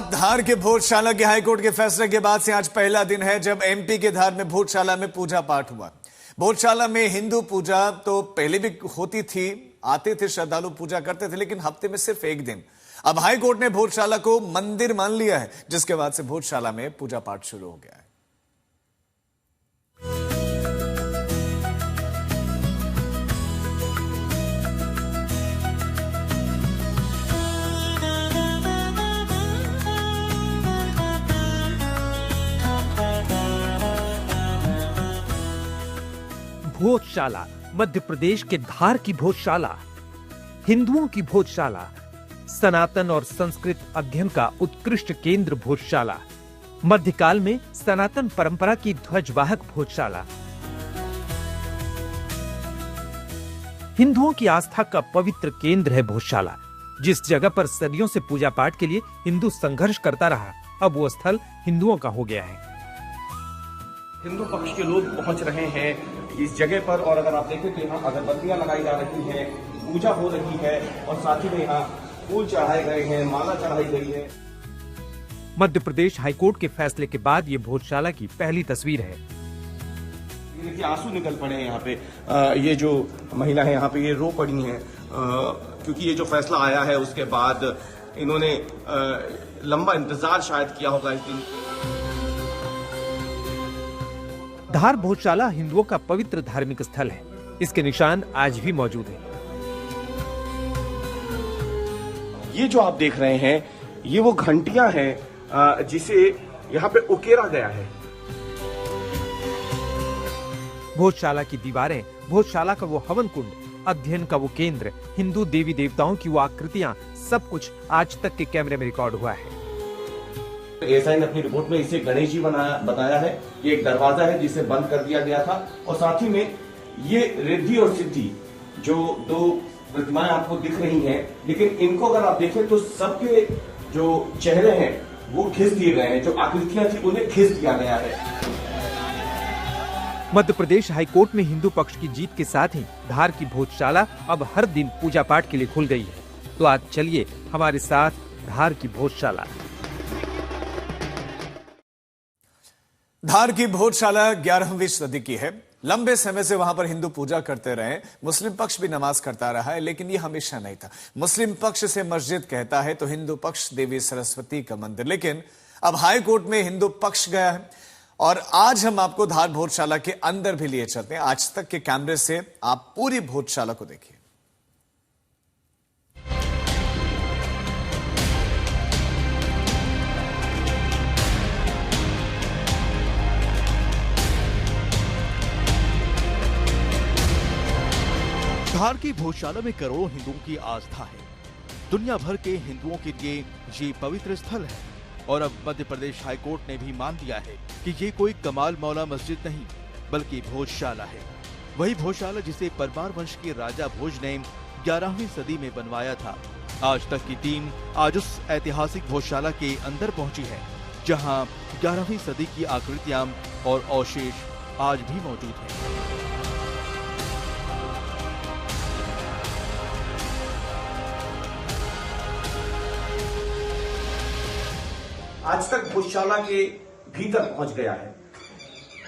बात धार के भोजशाला के हाईकोर्ट के फैसले के बाद से आज पहला दिन है जब एमपी के धार में भोजशाला में पूजा पाठ हुआ। भोजशाला में हिंदू पूजा तो पहले भी होती थी, आते थे श्रद्धालु, पूजा करते थे, लेकिन हफ्ते में सिर्फ एक दिन। अब हाईकोर्ट ने भोजशाला को मंदिर मान लिया है, जिसके बाद से भोजशाला में पूजा पाठ शुरू हो गया है। भोजशाला मध्य प्रदेश के धार की भोजशाला, हिंदुओं की भोजशाला, सनातन और संस्कृत अध्ययन का उत्कृष्ट केंद्र भोजशाला, मध्यकाल में सनातन परंपरा की ध्वजवाहक भोजशाला, हिंदुओं की आस्था का पवित्र केंद्र है भोजशाला। जिस जगह पर सदियों से पूजा पाठ के लिए हिंदू संघर्ष करता रहा, अब वो स्थल हिंदुओं का हो गया है। हिंदू पक्ष के लोग पहुंच रहे हैं इस जगह पर, और अगर आप देखें तो यहाँ अगरबत्तियां लगाई जा रही हैं, पूजा हो रही है और साथ ही में यहाँ फूल चढ़ाए गए हैं, माला चढ़ाई गई है। मध्य प्रदेश हाईकोर्ट के फैसले के बाद ये भोजशाला की पहली तस्वीर है। देखिए आंसू निकल पड़े हैं यहाँ पे। ये जो महिला है यहाँ पे ये रो पड़ी हैं, क्योंकि ये जो फैसला आया है उसके बाद इन्होंने लंबा इंतजार शायद किया होगा इस दिन। धार भोजशाला हिंदुओं का पवित्र धार्मिक स्थल है। इसके निशान आज भी मौजूद हैं। ये जो आप देख रहे हैं ये वो घंटियां हैं जिसे यहाँ पे उकेरा गया है। भोजशाला की दीवारें, भोजशाला का वो हवन कुंड, अध्ययन का वो केंद्र, हिंदू देवी देवताओं की वो आकृतियां, सब कुछ आज तक के कैमरे में रिकॉर्ड हुआ है। एएसआई ने अपनी रिपोर्ट में इसे गणेश जी बताया है। ये एक दरवाजा है जिसे बंद कर दिया गया था, और साथ ही में ये रिद्धि और सिद्धि जो दो प्रतिमाएं आपको दिख रही हैं, लेकिन इनको अगर आप देखें तो सबके जो चेहरे हैं वो घिस दिए गए हैं, जो आकृतियां थी उन्हें घिस दिया गया है। मध्य प्रदेश हाईकोर्ट में हिंदू पक्ष की जीत के साथ ही धार की भोजशाला अब हर दिन पूजा पाठ के लिए खुल गई है। तो आज चलिए हमारे साथ धार की भोजशाला। धार की भोजशाला 11वीं सदी की है। लंबे समय से वहां पर हिंदू पूजा करते रहे, मुस्लिम पक्ष भी नमाज करता रहा है, लेकिन ये हमेशा नहीं था। मुस्लिम पक्ष से मस्जिद कहता है तो हिंदू पक्ष देवी सरस्वती का मंदिर, लेकिन अब हाई कोर्ट में हिंदू पक्ष गया है। और आज हम आपको धार भोजशाला के अंदर भी लिए चलते हैं। आज तक के कैमरे से आप पूरी भोजशाला को देखिए। धार की भोजशाला में करोड़ों हिंदुओं की आस्था है। दुनिया भर के हिंदुओं के लिए ये पवित्र स्थल है, और अब मध्य प्रदेश हाईकोर्ट ने भी मान दिया है कि ये कोई कमाल मौला मस्जिद नहीं बल्कि भोजशाला है। वही भोजशाला जिसे परमार वंश के राजा भोज ने 11वीं सदी में बनवाया था। आज तक की टीम आज उस ऐतिहासिक भोजशाला के अंदर पहुंची है, जहां 11वीं सदी की आकृतियां और अवशेष आज भी मौजूद हैं। आज तक भोजशाला के भीतर पहुंच गया है,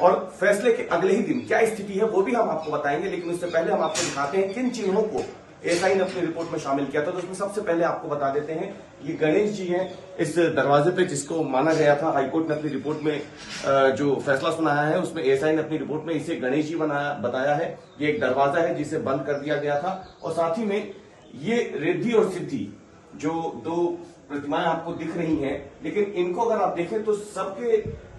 और फैसले के अगले ही दिन क्या स्थिति है वो भी हम आपको बताएंगे। लेकिन उससे पहले हम आपको दिखाते हैं किन चिन्हों को एएसआई ने अपनी रिपोर्ट में शामिल किया था। तो उसमें सबसे पहले आपको बता देते हैं, ये गणेश जी हैं इस दरवाजे पे, जिसको माना गया था। हाईकोर्ट ने अपनी रिपोर्ट में जो फैसला सुनाया है उसमें एएसआई ने अपनी रिपोर्ट में इसे गणेश जी बताया है। ये एक दरवाजा है जिसे बंद कर दिया गया था, और साथ ही में ये रिद्धि और सिद्धि जो दो प्रतिमाएं आपको दिख रही हैं, लेकिन इनको अगर आप देखें तो सबके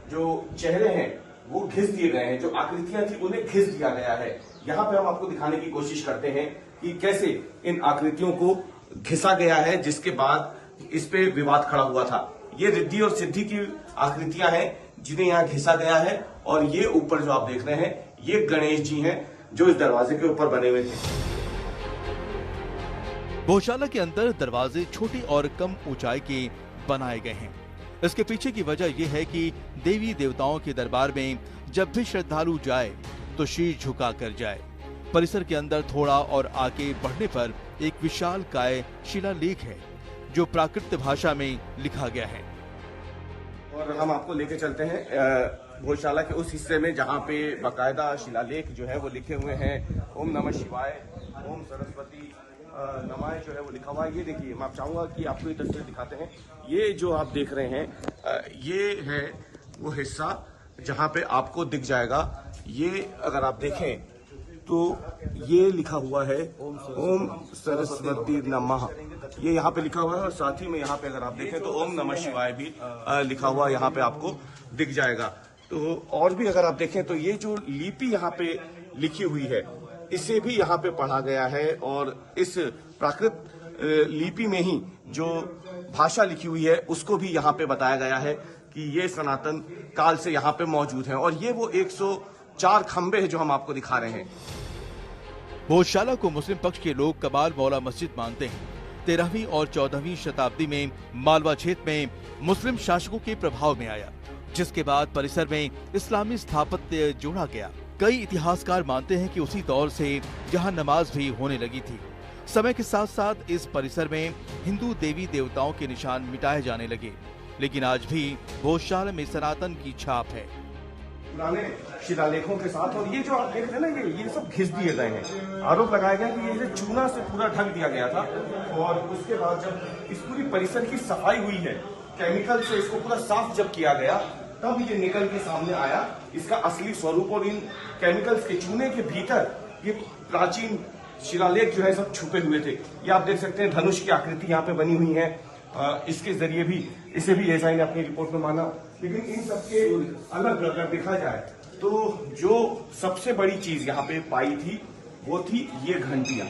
जो चेहरे हैं वो घिस दिए गए हैं, जो आकृतियां थी उन्हें घिस दिया गया है। यहाँ पे हम आपको दिखाने की कोशिश करते हैं कि कैसे इन आकृतियों को घिसा गया है, जिसके बाद इस पे विवाद खड़ा हुआ था। ये रिद्धि और सिद्धि की आकृतियां हैं जिन्हें यहाँ घिसा गया है, और ये ऊपर जो आप देख रहे हैं ये गणेश जी हैं जो इस दरवाजे के ऊपर बने हुए थे। भोजशाला के अंदर दरवाजे छोटे और कम ऊंचाई के बनाए गए हैं। इसके पीछे की वजह यह है कि देवी देवताओं के दरबार में जब भी श्रद्धालु जाए तो शीश झुका कर जाए। परिसर के अंदर थोड़ा और आगे बढ़ने पर एक विशाल काय शिलालेख है जो प्राकृत भाषा में लिखा गया है। और हम आपको लेके चलते हैं भोजशाला के उस हिस्से में जहाँ पे बाकायदा शिलालेख जो है वो लिखे हुए हैं। ओम नमः शिवाय, ओम सरस्वती नमाय जो है वो लिखा हुआ है। ये देखिए, मैं आप चाहूंगा कि आपको ये तस्वीर दिखाते हैं। ये जो आप देख रहे हैं ये है वो हिस्सा जहाँ पे आपको दिख जाएगा। ये अगर आप देखें तो ये लिखा हुआ है ओम सरस्वती नमः, ये यहाँ पे लिखा हुआ है। और साथ ही में यहाँ पे अगर आप देखें तो ओम नमः शिवाय भी लिखा हुआ यहाँ पे आपको दिख जाएगा। तो और भी अगर आप देखें तो ये जो लिपि यहाँ पे लिखी हुई है इसे भी यहाँ पे पढ़ा गया है। और इस प्राकृत लिपि में ही जो भाषा लिखी हुई है उसको भी यहाँ पे बताया गया है कि ये सनातन काल से यहाँ पे मौजूद है। और ये वो 104 खंबे हैं जो हम आपको दिखा रहे हैं। भोजशाला को मुस्लिम पक्ष के लोग कमाल मौला मस्जिद मानते हैं। 13वीं और 14वीं शताब्दी में मालवा क्षेत्र में मुस्लिम शासकों के प्रभाव में आया, जिसके बाद परिसर में इस्लामी स्थापत्य जोड़ा गया। कई इतिहासकार मानते हैं कि उसी दौर से यहाँ नमाज भी होने लगी थी। समय के साथ साथ इस परिसर में हिंदू देवी देवताओं के निशान मिटाए जाने लगे, लेकिन आज भी भोजशाला में सनातन की छाप है। पुराने शिलालेखों के साथ, और ये जो आप देख रहे हैं ना, ये सब घिस दिए गए हैं। आरोप लगाया गया कि ये चूना से पूरा ढक दिया गया था। और उसके बाद जब इस पूरी परिसर की सफाई हुई है, केमिकल से इसको पूरा साफ जब किया गया, तब ये निकल के सामने आया इसका असली स्वरूप। और इन केमिकल्स के चूने के भीतर ये प्राचीन शिलालेख जो है सब छुपे हुए थे। ये आप देख सकते हैं, धनुष की आकृति यहाँ पे बनी हुई है। इसके जरिए भी इसे भी एएसआई ने अपनी रिपोर्ट में माना। लेकिन इन सबके अलग अगर देखा जाए तो जो सबसे बड़ी चीज यहाँ पे पाई थी वो थी ये घंटियां।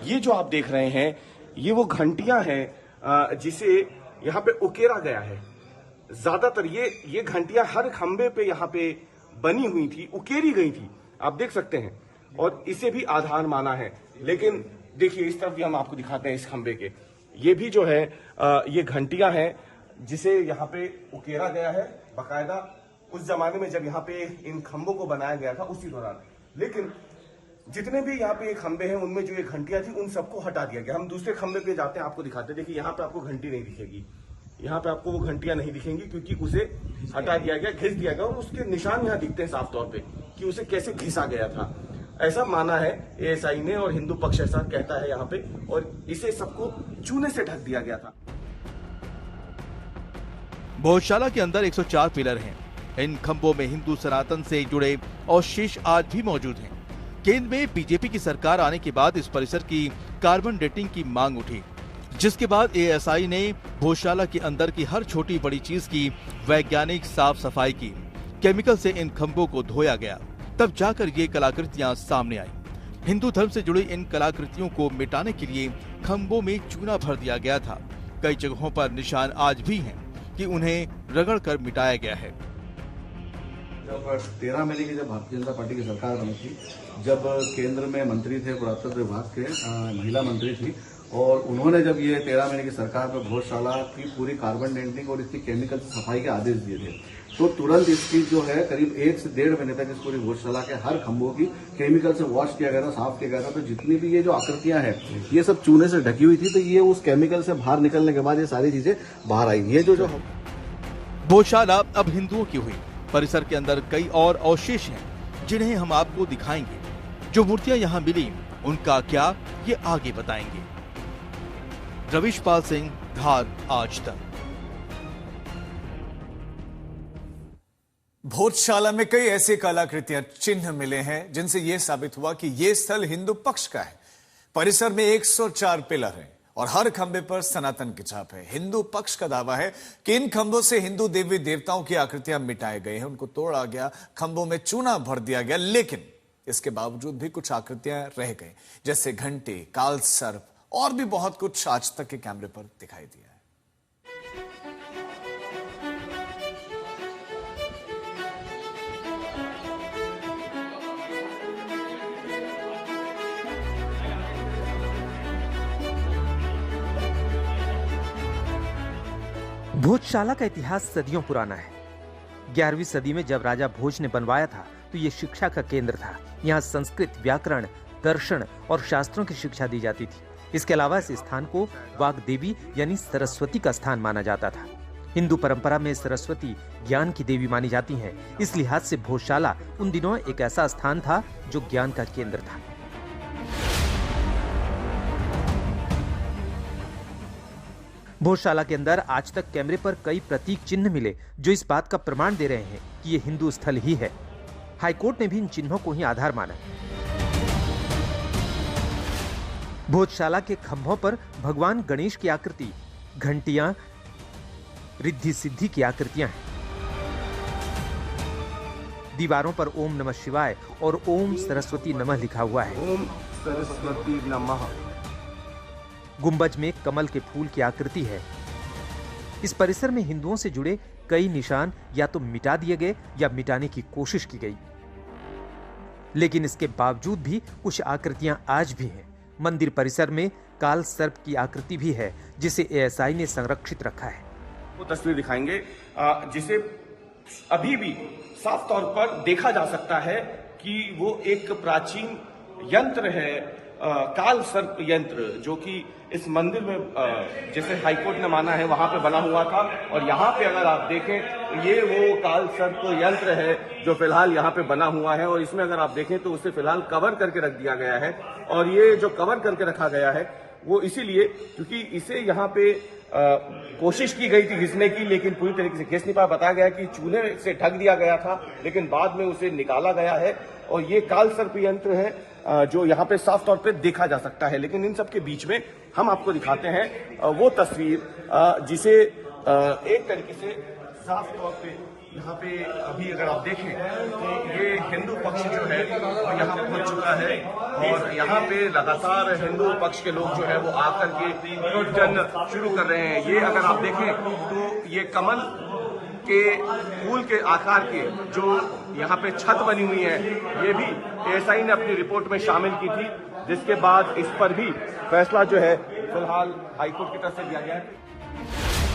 ये जो आप देख रहे हैं ये वो घंटियां हैं जिसे यहाँ पे उकेरा गया है। ज्यादातर ये घंटियां हर खंबे पे यहाँ पे बनी हुई थी, उकेरी गई थी, आप देख सकते हैं। और इसे भी आधार माना है। लेकिन देखिए इस तरफ भी हम आपको दिखाते हैं, इस खंबे के ये भी जो है ये घंटियां हैं जिसे यहाँ पे उकेरा गया है बाकायदा उस जमाने में जब यहाँ पे इन खंभों को बनाया गया था उसी दौरान। लेकिन जितने भी यहाँ पे खंबे हैं उनमें जो ये घंटियां थी उन सबको हटा दिया गया। हम दूसरे खंबे पे जाते हैं, आपको दिखाते हैं। देखिए यहाँ पे आपको घंटी नहीं दिखेगी, यहाँ पे आपको वो घंटियां नहीं दिखेंगी क्योंकि उसे हटा दिया गया, घिस दिया गया। और उसके निशान यहाँ दिखते हैं साफ तौर पे कि उसे कैसे घिसा गया था। ऐसा माना है एएसआई ने और हिंदू पक्ष ऐसा कहता है यहाँ पे। और इसे सबको चूने से ढक दिया गया था। भोजशाला के अंदर 104 पिलर हैं। इन खंभों में हिंदू सनातन से जुड़े अवशेष आज भी मौजूद हैं। केंद्र में बीजेपी की सरकार आने के बाद इस परिसर की कार्बन डेटिंग की मांग उठी, जिसके बाद एएसआई ने भोजशाला के अंदर की हर छोटी बड़ी चीज की वैज्ञानिक साफ सफाई की। केमिकल से इन खंभों को धोया गया, तब जाकर ये कलाकृतियां सामने आई। हिंदू धर्म से जुड़ी इन कलाकृतियों को मिटाने के लिए खंभों में चूना भर दिया गया था। कई जगहों पर निशान आज भी हैं कि उन्हें रगड़ कर मिटाया गया है। जब 13 मई की जब भारतीय जनता पार्टी की सरकार बनी थी, जब केंद्र में मंत्री थे पुरातत्व विभाग के, महिला मंत्री थी, और उन्होंने जब ये 13 मई की सरकार में भोजशाला की पूरी कार्बन डेंटिंग और इसकी केमिकल सफाई के आदेश दिए थे, तो तुरंत इसकी जो है करीब 1 से 1.5 महीने तक इस पूरी भोजशाला के हर खंभों की केमिकल से वॉश किया गया था, साफ किया गया था। तो जितनी भी ये जो आकृतियां हैं ये सब चूने से ढकी हुई थी, तो ये उस केमिकल से बाहर निकलने के बाद ये सारी चीजें बाहर आई। ये जो भोजशाला अब हिंदुओं की हुई। परिसर के अंदर कई और अवशेष हैं जिन्हें हम आपको दिखाएंगे। जो मूर्तियां यहाँ मिली उनका क्या, ये आगे बताएंगे। रविशपाल सिंह, धार, आज तक। भोजशाला में कई ऐसी कलाकृतियां, चिन्ह मिले हैं जिनसे यह साबित हुआ कि यह स्थल हिंदू पक्ष का है। परिसर में 104 पिलर हैं और हर खंबे पर सनातन की छाप है। हिंदू पक्ष का दावा है कि इन खंभों से हिंदू देवी देवताओं की आकृतियां मिटाए गए हैं, उनको तोड़ा गया, खंभों में चूना भर दिया गया। लेकिन इसके बावजूद भी कुछ आकृतियां रह गई, जैसे घंटे, काल सर्प और भी बहुत कुछ आज तक के कैमरे पर दिखाई दिया है। भोजशाला का इतिहास सदियों पुराना है। 11वीं सदी में जब राजा भोज ने बनवाया था तो ये शिक्षा का केंद्र था। यहाँ संस्कृत, व्याकरण, दर्शन और शास्त्रों की शिक्षा दी जाती थी। इसके अलावा इस स्थान को वाग्देवी यानी सरस्वती का स्थान माना जाता था। हिंदू परंपरा में सरस्वती ज्ञान की देवी मानी जाती हैं। इस लिहाज से भोजशाला उन दिनों एक ऐसा स्थान था जो ज्ञान का केंद्र था। भोजशाला के अंदर आज तक कैमरे पर कई प्रतीक चिन्ह मिले जो इस बात का प्रमाण दे रहे हैं कि ये हिंदू स्थल ही है। हाईकोर्ट ने भी इन चिन्हों को ही आधार माना। भोजशाला के खंभों पर भगवान गणेश की आकृति, घंटियां, रिद्धि सिद्धि की आकृतियां हैं। दीवारों पर ओम नमः शिवाय और ओम सरस्वती नमः लिखा हुआ है। ओम सरस्वती नमः। गुंबज में कमल के फूल की आकृति है। इस परिसर में हिंदुओं से जुड़े कई निशान या तो मिटा दिए गए या मिटाने की कोशिश की गई, लेकिन इसके बावजूद भी कुछ आकृतियां आज भी हैं। मंदिर परिसर में काल सर्प की आकृति भी है जिसे एएसआई ने संरक्षित रखा है। वो तस्वीर दिखाएंगे जिसे अभी भी साफ तौर पर देखा जा सकता है कि वो एक प्राचीन यंत्र है, काल सर्प यंत्र, जो कि इस मंदिर में जैसे हाईकोर्ट ने माना है वहां पे बना हुआ था। और यहाँ पे अगर आप देखें ये वो काल सर्प यंत्र है जो फिलहाल यहाँ पे बना हुआ है। और इसमें अगर आप देखें तो उसे फिलहाल कवर करके रख दिया गया है। और ये जो कवर करके रखा गया है वो इसीलिए क्योंकि इसे यहाँ पे कोशिश की गई थी घिसने की, लेकिन पूरी तरीके से घिस नहीं पाया। बताया गया कि चूने से ढक दिया गया था, लेकिन बाद में उसे निकाला गया है। और ये काल सर्प यंत्र है जो यहाँ पे साफ तौर पे देखा जा सकता है। लेकिन इन सब के बीच में हम आपको दिखाते हैं वो तस्वीर जिसे एक तरीके से साफ तौर पे यहाँ पे अभी अगर आप देखें तो ये हिंदू पक्ष जो है वो यहाँ पहुंच चुका है। और यहाँ पे लगातार हिंदू पक्ष के लोग जो है वो आकर के पूजन शुरू कर रहे हैं। ये अगर आप देखें तो ये कमल के फूल के आकार के जो यहाँ पे छत बनी हुई है, ये भी एएसआई ने अपनी रिपोर्ट में शामिल की थी, जिसके बाद इस पर भी फैसला जो है फिलहाल हाईकोर्ट की तरफ से दिया गया है।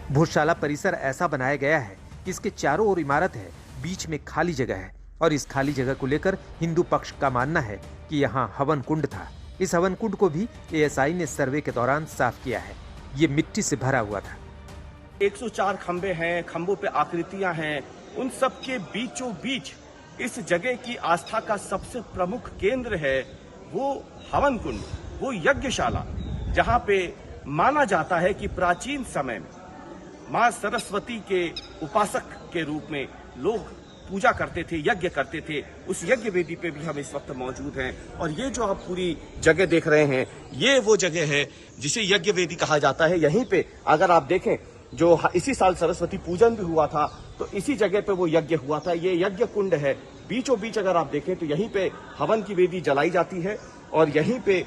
भोजशाला परिसर ऐसा बनाया गया है कि इसके चारों ओर इमारत है, बीच में खाली जगह है और इस खाली जगह को लेकर हिंदू पक्ष का मानना है कि यहाँ हवन कुंड था। इस हवन कुंड को भी एएसआई ने सर्वे के दौरान साफ किया है। ये मिट्टी से भरा हुआ था। 104 खंबे हैं, खंबों पे आकृतियां हैं, उन सब के बीचों बीच इस जगह की आस्था का सबसे प्रमुख केंद्र है वो हवन कुंड, वो यज्ञशाला, जहां पे माना जाता है कि प्राचीन समय में मां सरस्वती के उपासक के रूप में लोग पूजा करते थे, यज्ञ करते थे। उस यज्ञ वेदी पे भी हम इस वक्त मौजूद हैं। और ये जो आप पूरी जगह देख रहे हैं ये वो जगह है जिसे यज्ञ वेदी कहा जाता है। यहीं पे अगर आप देखें जो इसी साल सरस्वती पूजन भी हुआ था तो इसी जगह पे वो यज्ञ हुआ था। ये यज्ञ कुंड है। बीचों बीच अगर आप देखें तो यहीं पे हवन की वेदी जलाई जाती है और यहीं पे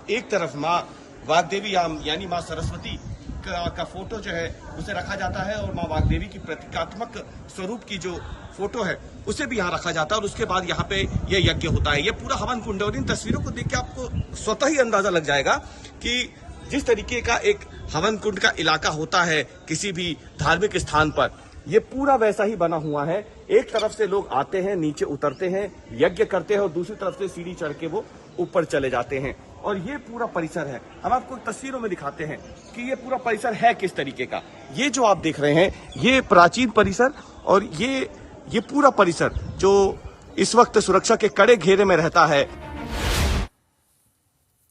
एक तरफ माँ वाग्देवी यानी माँ सरस्वती का फोटो जो है उसे रखा जाता है और माँ वाग्देवी की प्रतीकात्मक स्वरूप की जो फोटो है उसे भी यहाँ रखा जाता है। और उसके बाद यहाँ पे ये यज्ञ होता है। ये पूरा हवन कुंड है और इन तस्वीरों को देख के आपको स्वतः ही अंदाजा लग जाएगा कि जिस तरीके का एक हवन कुंड का इलाका होता है किसी भी धार्मिक स्थान पर, ये पूरा वैसा ही बना हुआ है। एक तरफ से लोग आते हैं, नीचे उतरते हैं, यज्ञ करते हैं और दूसरी तरफ से सीढ़ी चढ़ के वो ऊपर चले जाते हैं। और ये पूरा परिसर है। हम आपको तस्वीरों में दिखाते हैं कि ये पूरा परिसर है किस तरीके का। ये जो आप देख रहे हैं ये प्राचीन परिसर और ये पूरा परिसर जो इस वक्त सुरक्षा के कड़े घेरे में रहता है।